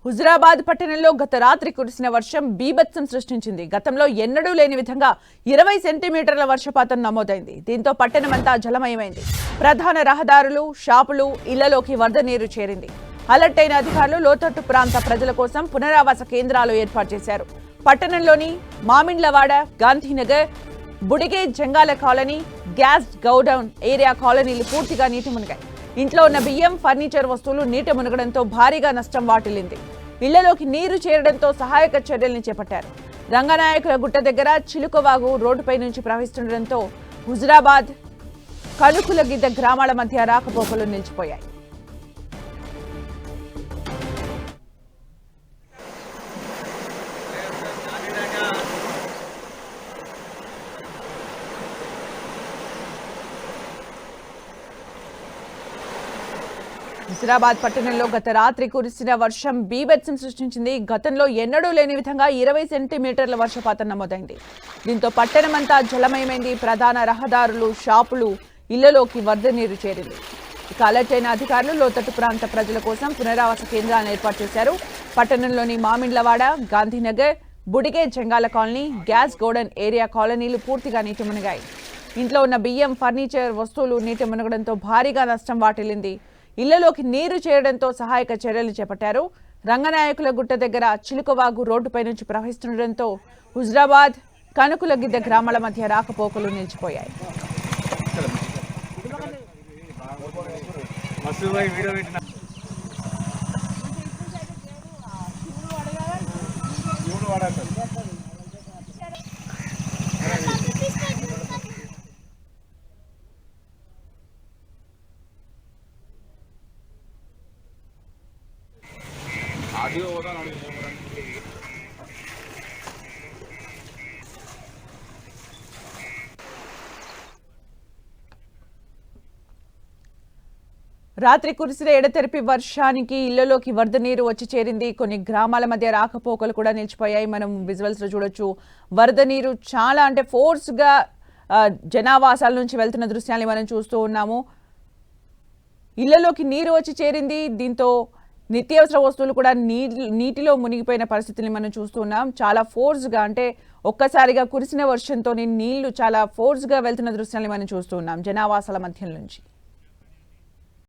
హుజురాబాద్ పట్టణంలో గత రాత్రి కురిసిన వర్షం బీభత్సం సృష్టించింది. గతంలో ఎన్నడూ లేని విధంగా 20 సెంటీమీటర్ల వర్షపాతం నమోదైంది. దీంతో పట్టణమంతా జలమయమైంది. ప్రధాన రహదారులు, షాపులు, ఇళ్లలోకి వరద నీరు చేరింది. అలర్ట్ అయిన అధికారులు లోతట్టు ప్రాంత ప్రజల కోసం పునరావాస కేంద్రాలు ఏర్పాటు చేశారు. పట్టణంలోని Mamindlawada, Gandhinagar, Budige Jangala colony, gas godown area కాలనీలు పూర్తిగా నీటి మునిగాయి. ఇంట్లో ఉన్న బియ్యం, ఫర్నిచర్ వస్తువులు నీట మునగడంతో భారీగా నష్టం వాటిల్లింది. ఇళ్లలోకి నీరు చేరడంతో సహాయక చర్యల్ని చేపట్టారు. రంగనాయకుల గుట్ట దగ్గర చిలుకవాగు రోడ్డుపై నుంచి ప్రవహిస్తుండటంతో హుజురాబాద్, కనుకులగిద్ద గ్రామాల మధ్య రాకపోకలు నిలిచిపోయాయి. హుజురాబాద్ పట్టణంలో గత రాత్రి కురిసిన వర్షం బీభత్సం సృష్టించింది. గతంలో ఎన్నడూ లేని విధంగా 20 సెంటీమీటర్ల వర్షపాతం నమోదైంది. దీంతో పట్టణమంతా జలమయమైంది. ప్రధాన రహదారులు, షాపులు, ఇళ్లలోకి వరద నీరు చేరింది. ఇక అలర్ట్ అయిన అధికారులు లోతట్టు ప్రాంత ప్రజల కోసం పునరావాస కేంద్రాలను ఏర్పాటు చేశారు. పట్టణంలోని Mamindlawada, Gandhinagar, Budige Jangala colony, gas godown area కాలనీలు పూర్తిగా నీటి మునిగాయి. ఇంట్లో ఉన్న బియ్యం, ఫర్నిచర్ వస్తువులు నీటి మునగడంతో భారీగా నష్టం వాటిల్లింది. ఇళ్లలోకి నీరు చేరడంతో సహాయక చర్యలు చేపట్టారు. రంగనాయకుల గుట్ట దగ్గర చిలుకవాగు రోడ్డుపై నుంచి ప్రవహిస్తుండటంతో హుజురాబాద్, కనుకులగిద్ద గ్రామాల మధ్య రాకపోకలు నిలిచిపోయాయి. రాత్రి కురిసిన ఎడతెరిపి వర్షానికి ఇళ్లలోకి వరద నీరు వచ్చి చేరింది. కొన్ని గ్రామాల మధ్య రాకపోకలు కూడా నిలిచిపోయాయి. మనం విజువల్స్ లో చూడొచ్చు. వరద నీరు చాలా ఫోర్స్ గా జనావాసాల నుంచి వెళ్తున్న దృశ్యాన్ని మనం చూస్తూ ఉన్నాము. ఇళ్లలోకి నీరు వచ్చి చేరింది. దీంతో నిత్యావసర వస్తువులు కూడా నీటిలో మునిగిపోయిన పరిస్థితిని మనం చూస్తున్నాం. చాలా ఫోర్స్ గా ఒక్కసారిగా కురిసిన వర్షంతో నీళ్లు చాలా ఫోర్స్ గా వెళ్తున్న దృశ్యాన్ని మనం చూస్తున్నాం జనావాసాల మధ్య నుంచి.